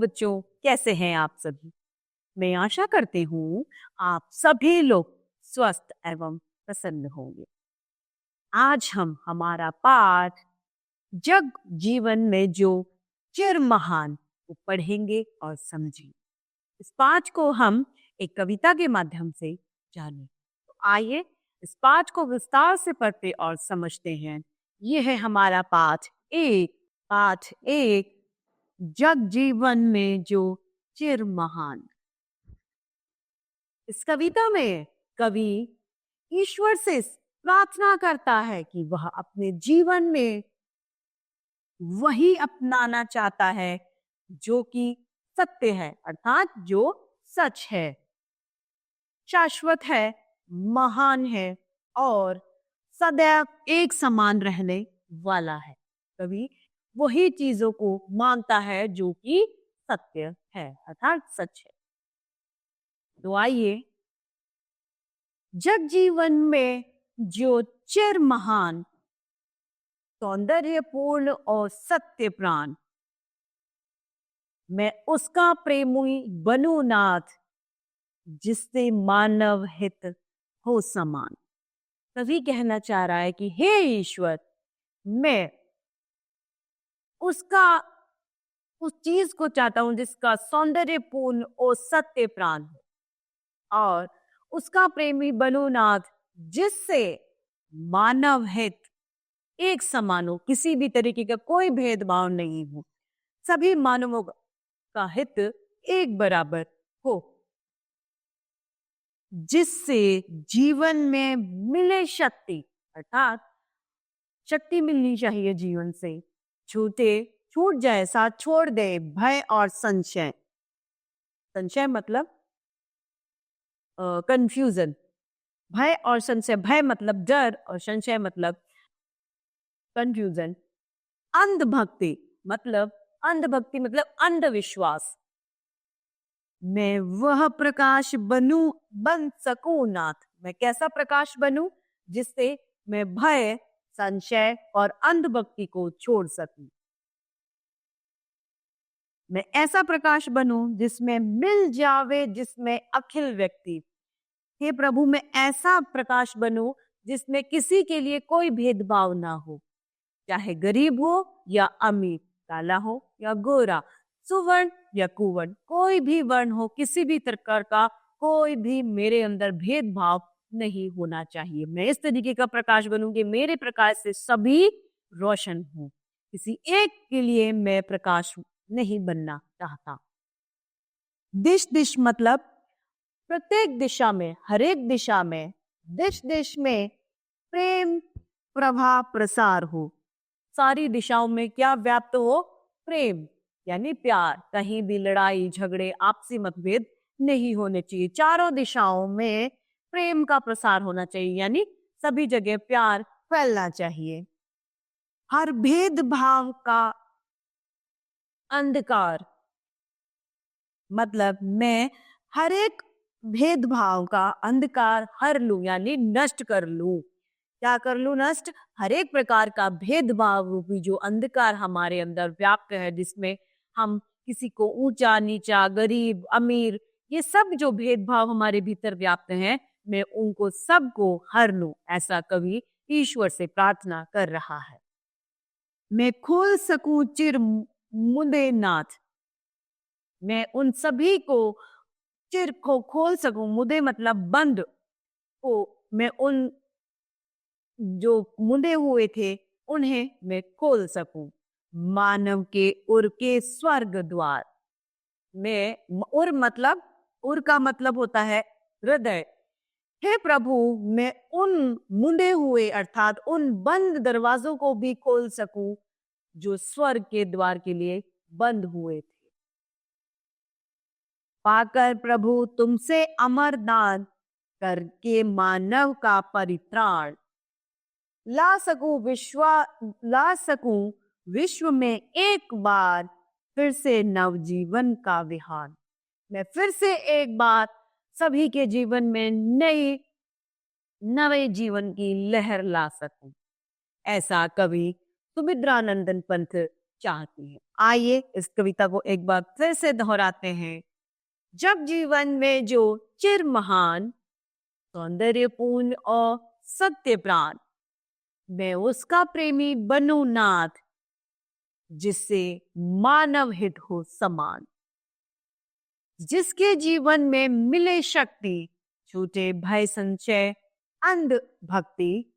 बच्चों, कैसे हैं आप सभी? मैं आशा करती हूँ आप सभी लोग स्वस्थ एवं प्रसन्न होंगे। आज हम हमारा पाठ जग जीवन में जो चिर महान को पढ़ेंगे और समझेंगे। इस पाठ को हम एक कविता के माध्यम से जानें। तो आइए इस पाठ को विस्तार से पढ़ते और समझते हैं। ये है हमारा पाठ एक जग जीवन में जो चिर महान। इस कविता में कवि ईश्वर से प्रार्थना करता है कि वह अपने जीवन में वही अपनाना चाहता है जो कि सत्य है, अर्थात जो सच है, शाश्वत है, महान है और सदैव एक समान रहने वाला है। कवि वही चीजों को मानता है जो कि सत्य है, अर्थात सच है। तो आइए जग जीवन में जो चिर महान, सौंदर्यपूर्ण और सत्य प्राण, मैं उसका प्रेमी बनूं नाथ, जिससे मानव हित हो समान। कवि कहना चाह रहा है कि हे ईश्वर, मैं उस चीज को चाहता हूं जिसका सौंदर्यपूर्ण और सत्य प्राण हो, और उसका प्रेमी बनूं नाथ, जिससे मानव हित एक समान हो, किसी भी तरीके का कोई भेदभाव नहीं हो, सभी मानवों का हित एक बराबर हो, जिससे जीवन में मिले शक्ति, अर्थात शक्ति मिलनी चाहिए जीवन से, छूट जाए, साथ छोड़ दे भय और संशय। संशय मतलब कंफ्यूजन, भय और संशय, भय मतलब डर और संशय मतलब कंफ्यूजन। अंधभक्ति मतलब अंधविश्वास। मैं वह प्रकाश बन सकूं नाथ, मैं कैसा प्रकाश बनूं जिससे मैं भय, संशय और अंधभक्ति को छोड़ सकूं। मैं ऐसा प्रकाश बनूं जिसमें मिल जावे, जिसमें अखिल व्यक्ति। हे प्रभु, मैं ऐसा प्रकाश बनूं जिसमें किसी के लिए कोई भेदभाव ना हो, चाहे गरीब हो या अमीर, काला हो या गोरा, सुवर्ण या कुवर्ण, कोई भी वर्ण हो, किसी भी प्रकार का कोई भी मेरे अंदर भेदभाव नहीं होना चाहिए। मैं इस तरीके का प्रकाश बनूं कि मेरे प्रकाश से सभी रोशन हो, किसी एक के लिए मैं प्रकाश नहीं बनना चाहता। दिश मतलब प्रत्येक दिशा में, हर एक दिशा में, दिश में प्रेम प्रभाव प्रसार हो, सारी दिशाओं में क्या व्याप्त हो? प्रेम यानी प्यार। कहीं भी लड़ाई झगड़े, आपसी मतभेद नहीं होने चाहिए। चारों दिशाओं में प्रेम का प्रसार होना चाहिए, यानी सभी जगह प्यार फैलना चाहिए। हर भेदभाव का अंधकार मतलब मैं हर एक भेदभाव का अंधकार हर लूं, यानी नष्ट कर लूं। क्या कर लूं? नष्ट। हर एक प्रकार का भेदभाव रूपी जो अंधकार हमारे अंदर व्याप्त है, जिसमें हम किसी को ऊंचा नीचा, गरीब अमीर, ये सब जो भेदभाव हमारे भीतर व्याप्त हैं, मैं उनको सबको हर लूं, ऐसा कवि ईश्वर से प्रार्थना कर रहा है। मैं खोल सकूं चिर मुदे नाथ, मैं उन सभी को चिर को खोल सकूं, मुदे मतलब बंद को, मैं उन जो मुदे हुए थे उन्हें मैं खोल सकूं। मानव के उर के स्वर्ग द्वार, मैं उर का मतलब होता है हृदय। हे प्रभु, मैं उन मुंडे हुए अर्थात उन बंद दरवाजों को भी खोल सकूं जो स्वर्ग के द्वार के लिए बंद हुए थे। पाकर प्रभु तुमसे अमर दान, करके मानव का परित्राण, ला सकूं विश्व में एक बार फिर से नवजीवन का विहार। मैं फिर से एक बार सभी के जीवन में नए जीवन की लहर ला सकूं, ऐसा कवि सुमित्रानंदन पंत चाहती है। आइए इस कविता को एक बार फिर से दोहराते हैं। जब जीवन में जो चिर महान, सौंदर्यपूर्ण और सत्य प्राण, मैं उसका प्रेमी बनूं नाथ, जिससे मानव हित हो समान। जिसके जीवन में मिले शक्ति, छूटे भय संचय अंध भक्ति,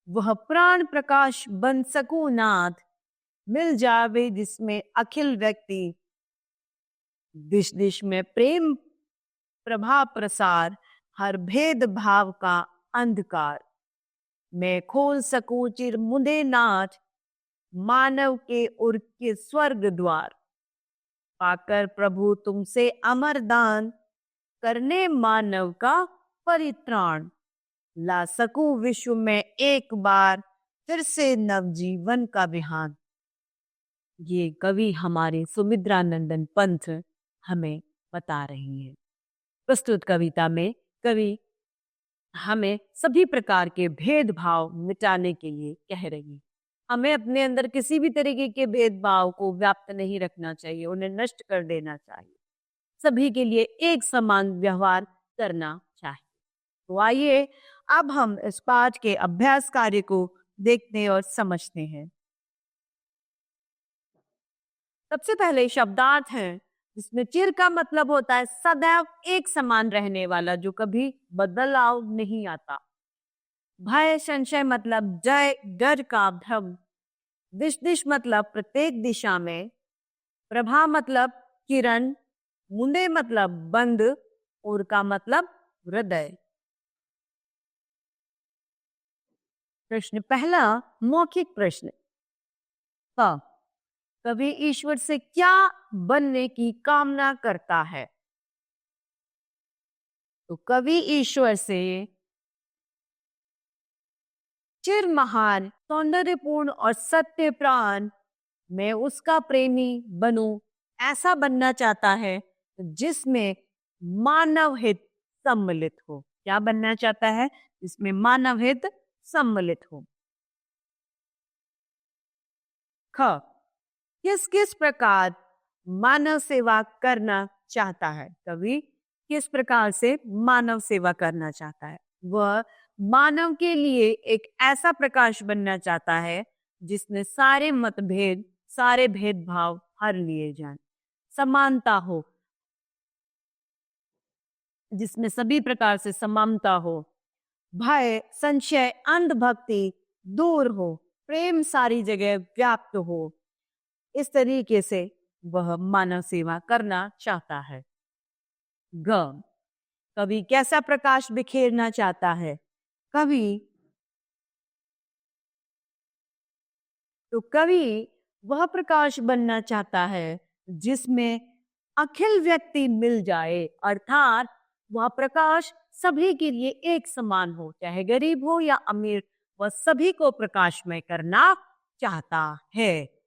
वह प्राण प्रकाश बन सकूं नाथ, मिल जावे जिसमें अखिल व्यक्ति। दिश दिश में प्रेम प्रभा प्रसार, हर भेद भाव का अंधकार। मैं खोल सकूं चिर मुदे नाथ, मानव के उर के स्वर्ग द्वार। पाकर प्रभु तुमसे अमर दान, करने मानव का परित्राण। ला सकूं विश्व में एक बार, फिर से नवजीवन का विहान। ये कवि हमारे सुमित्रानंदन पंथ हमें बता रही हैं। प्रस्तुत कविता में कवि हमें सभी प्रकार के भेदभाव मिटाने के लिए कह रही है। हमें अपने अंदर किसी भी तरीके के भेदभाव को व्याप्त नहीं रखना चाहिए, उन्हें नष्ट कर देना चाहिए। सभी के लिए एक समान व्यवहार करना चाहिए। तो आइए अब हम इस पाठ के अभ्यास कार्य को देखते और समझते हैं। सबसे पहले शब्दार्थ है, जिसमें चिर का मतलब होता है सदैव एक समान रहने वाला, जो कभी बदलाव नहीं आता। भय संशय मतलब जय डर का भ्रम। दिश दिश मतलब प्रत्येक दिशा में। प्रभा मतलब किरण। मुंडे मतलब बंद। और का मतलब हृदय। प्रश्न पहला, मौखिक प्रश्न। कवि ईश्वर से क्या बनने की कामना करता है? तो कवि ईश्वर से चिर महान, सौंदर्यपूर्ण और सत्य प्राण, मैं उसका प्रेमी बनूं, ऐसा बनना चाहता है जिसमें मानव हित सम्मिलित हो। क्या बनना चाहता है? जिसमें मानव हित सम्मिलित हो। ख, किस किस प्रकार मानव सेवा करना चाहता है? कवि किस प्रकार से मानव सेवा करना चाहता है? वह मानव के लिए एक ऐसा प्रकाश बनना चाहता है जिसमें सारे मतभेद, सारे भेदभाव हर लिए जाएं, समानता हो, जिसमें सभी प्रकार से समानता हो, भय संशय अंधभक्ति दूर हो, प्रेम सारी जगह व्याप्त हो। इस तरीके से वह मानव सेवा करना चाहता है। ग, कवि कैसा प्रकाश बिखेरना चाहता है? कवि वह प्रकाश बनना चाहता है जिसमें अखिल व्यक्ति मिल जाए, अर्थात वह प्रकाश सभी के लिए एक समान हो, चाहे गरीब हो या अमीर, वह सभी को प्रकाशमय करना चाहता है।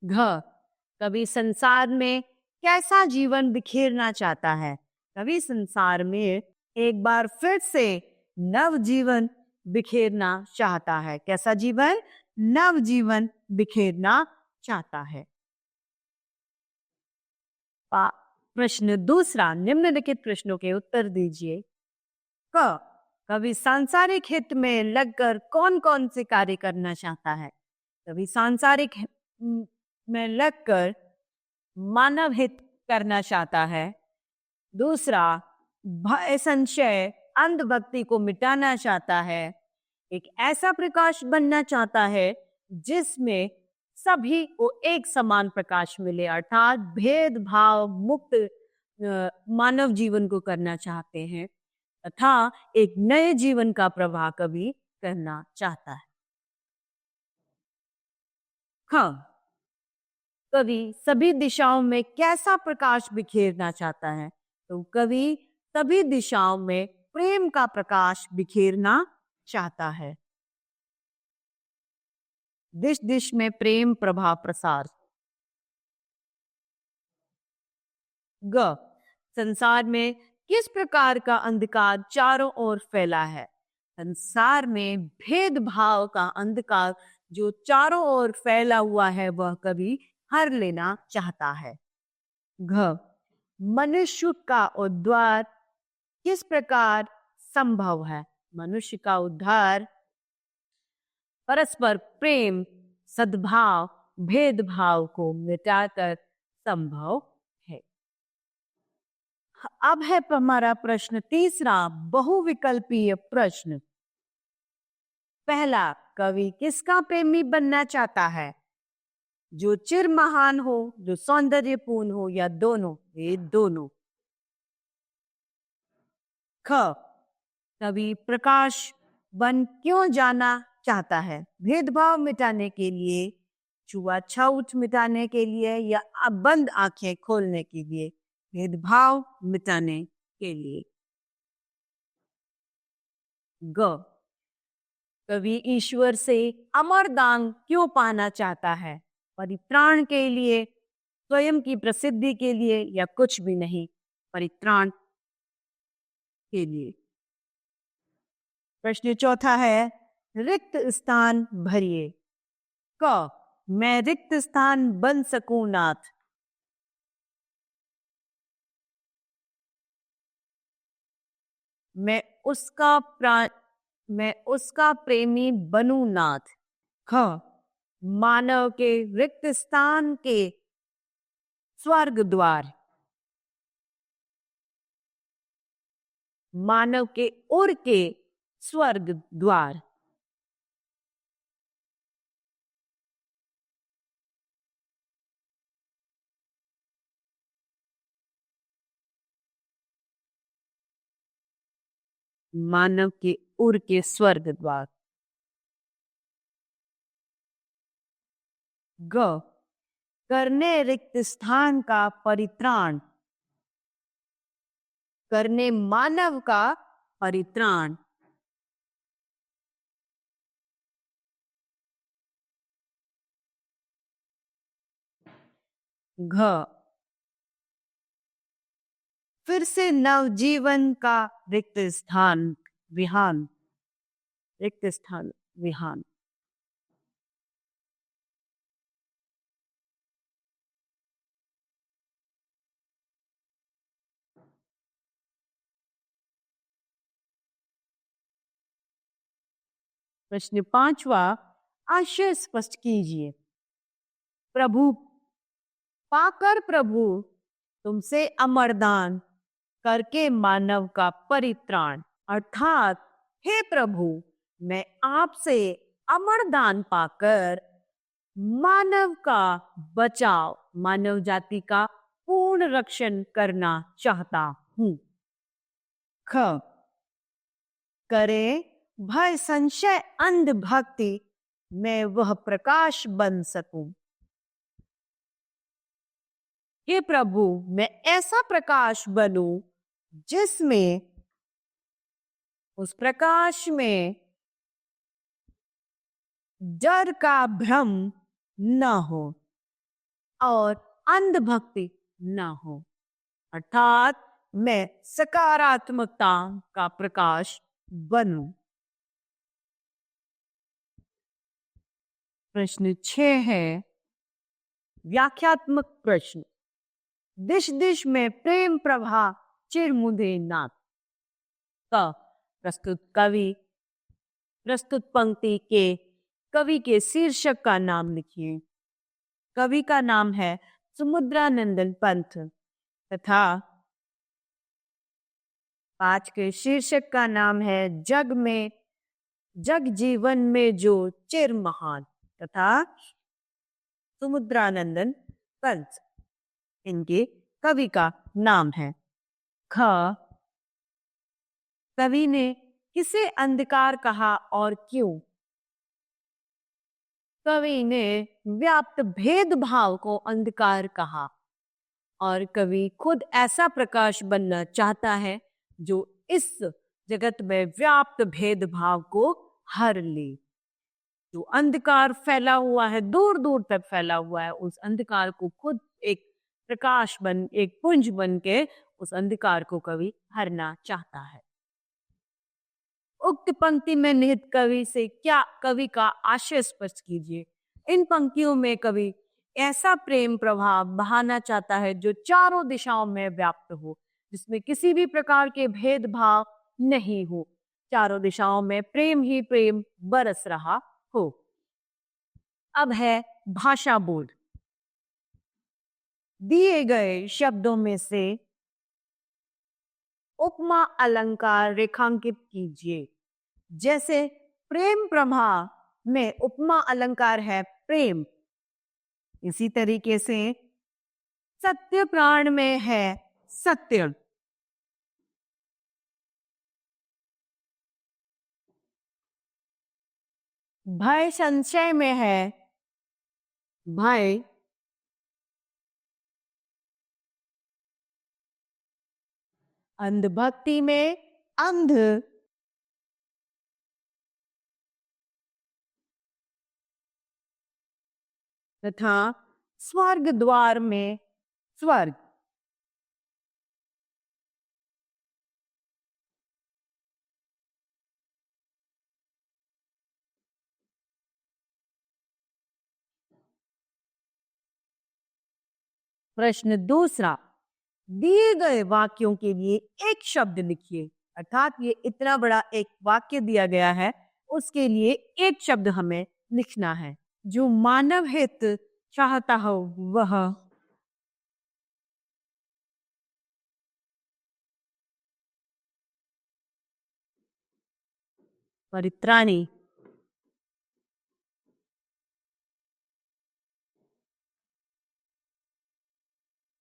घ, कवि संसार में कैसा जीवन बिखेरना चाहता है? कवि संसार में एक बार फिर से नव जीवन बिखेरना चाहता है। कैसा जीवन? नव जीवन बिखेरना चाहता है। प्रश्न दूसरा, निम्नलिखित प्रश्नों के उत्तर दीजिए। क, कवि सांसारिक हित में लगकर कौन कौन से कार्य करना चाहता है? कवि सांसारिक में लगकर मानव हित करना चाहता है। दूसरा, भय संशय अंधभक्ति को मिटाना चाहता है। एक ऐसा प्रकाश बनना चाहता है जिसमें सभी को एक समान प्रकाश मिले, अर्थात भेदभाव मुक्त मानव जीवन को करना चाहते हैं तथा एक नए जीवन का प्रवाह कवि करना चाहता है। हाँ, कवि सभी दिशाओं में कैसा प्रकाश बिखेरना चाहता है? तो कवि सभी दिशाओं में प्रेम का प्रकाश बिखेरना चाहता है। दिश दिश में प्रेम प्रभा प्रसार। ग, संसार में किस प्रकार का अंधकार चारों ओर फैला है? संसार में भेदभाव का अंधकार जो चारों ओर फैला हुआ है वह कभी हर लेना चाहता है। घ मनुष्य का उद्धार किस प्रकार संभव है? मनुष्य का उद्धार परस्पर प्रेम, सद्भाव, भेदभाव को मिटाकर संभव है। अब है हमारा प्रश्न तीसरा, बहुविकल्पीय प्रश्न। पहला, कवि किसका प्रेमी बनना चाहता है? जो चिर महान हो, जो सौंदर्यपूर्ण हो, या दोनों? ये दोनों। ख कवि प्रकाश बन क्यों जाना चाहता है? भेदभाव मिटाने के लिए, छुआछूत मिटाने के लिए, या बंद आंखें खोलने के लिए? भेदभाव मिटाने के लिए। ग कवि ईश्वर से अमर दान क्यों पाना चाहता है? परित्राण के लिए, स्वयं की प्रसिद्धि के लिए, या कुछ भी नहीं, परित्राण के लिए। प्रश्न चौथा है, रिक्त स्थान भरिए। क मैं रिक्त स्थान बन सकूं नाथ। मैं उसका प्रेमी बनूं नाथ। ख मानव के रिक्त स्थान के स्वर्ग द्वार, मानव के उर के स्वर्ग द्वार। मानव के उर के स्वर्ग द्वार। ग करने रिक्त स्थान का परित्राण, करने मानव का परित्राण। घ फिर से नवजीवन का रिक्त स्थान विहान, रिक्त स्थान विहान। प्रश्न पांचवा, आशय स्पष्ट कीजिए। प्रभु पाकर प्रभु तुमसे अमरदान करके मानव का परित्राण, अर्थात हे प्रभु मैं आपसे अमरदान पाकर मानव का बचाव, मानव जाति का पूर्ण रक्षण करना चाहता हूं। ख करे भय संशय अंध भक्ति मैं वह प्रकाश बन सकूं। हे प्रभु मैं ऐसा प्रकाश बनूं जिसमें, उस प्रकाश में डर का भ्रम न हो और अंधभक्ति न हो, अर्थात मैं सकारात्मकता का प्रकाश बनूं। प्रश्न 6 है व्याख्यात्मक प्रश्न। दिश दिश में प्रेम प्रभा चिरमुदे नाथ का प्रस्तुत पंक्ति के कवि के शीर्षक का नाम लिखिए। कवि का नाम है समुद्रानंदन पंत तथा पाठ के शीर्षक का नाम है जग जीवन में जो चिर महान तथा समुद्रानंदन पंत इनके कवि का नाम है। ख कवि ने किसे अंधकार कहा और क्यों? कवि ने व्याप्त भेदभाव को अंधकार कहा और कवि खुद ऐसा प्रकाश बनना चाहता है जो इस जगत में व्याप्त भेदभाव को हर ले। जो अंधकार फैला हुआ है, दूर दूर तक फैला हुआ है, उस अंधकार को खुद एक प्रकाश बन, एक पुंज बन के उस अंधकार को कवि हरना चाहता है। उक्त पंक्ति में निहित कवि का आशय स्पष्ट कीजिए। इन पंक्तियों में कवि ऐसा प्रेम प्रभाव बहाना चाहता है जो चारों दिशाओं में व्याप्त हो, जिसमें किसी भी प्रकार के भेदभाव नहीं हो, चारों दिशाओं में प्रेम ही प्रेम बरस रहा हो। अब है भाषा बोध। दिए गए शब्दों में से उपमा अलंकार रेखांकित कीजिए। जैसे प्रेम प्रभा में उपमा अलंकार है प्रेम, इसी तरीके से सत्य प्राण में है सत्य। भय संशय में है भय। अंधभक्ति में अंध। तथा स्वर्ग द्वार में स्वर्ग। प्रश्न दूसरा, दिए गए वाक्यों के लिए एक शब्द लिखिए। अर्थात ये इतना बड़ा एक वाक्य दिया गया है, उसके लिए एक शब्द हमें लिखना है। जो मानव हित चाहता हो वह परित्राणी।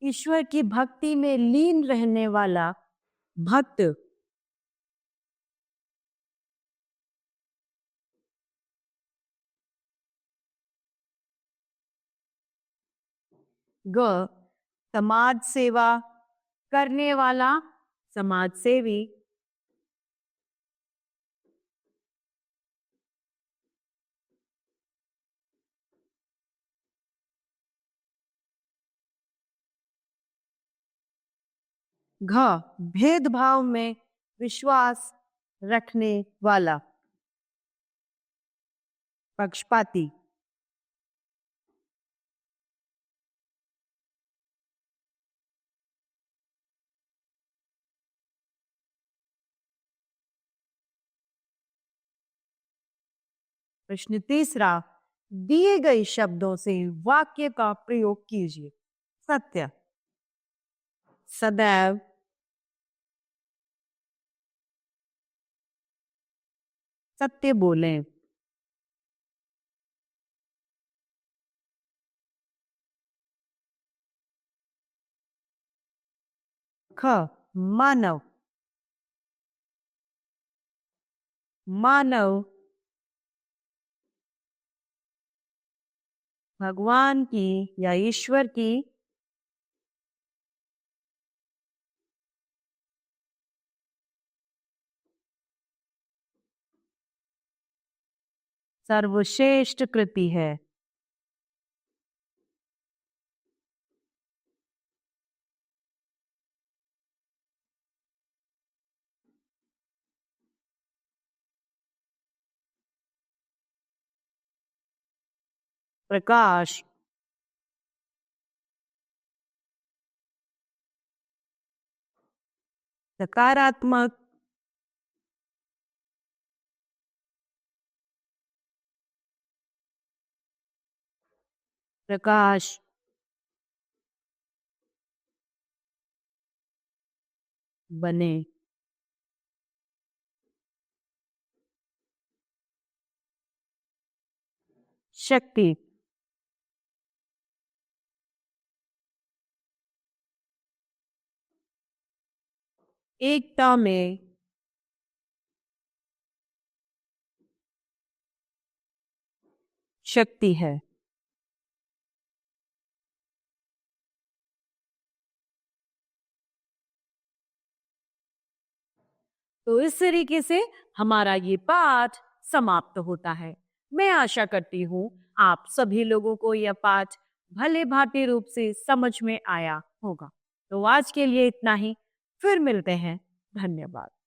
ईश्वर की भक्ति में लीन रहने वाला भक्त। ग समाज सेवा करने वाला समाज सेवी। घ भेदभाव में विश्वास रखने वाला पक्षपाती। प्रश्न तीसरा, दिए गए शब्दों से वाक्य का प्रयोग कीजिए। सत्य सदैव सत्य बोलें। ख मानव मानव भगवान की या ईश्वर की सर्वश्रेष्ठ कृति है। प्रकाश सकारात्मक प्रकाश बने। शक्ति एकता में शक्ति है। तो इस तरीके से हमारा ये पाठ समाप्त होता है। मैं आशा करती हूँ आप सभी लोगों को यह पाठ भले भांति रूप से समझ में आया होगा। तो आज के लिए इतना ही, फिर मिलते हैं। धन्यवाद।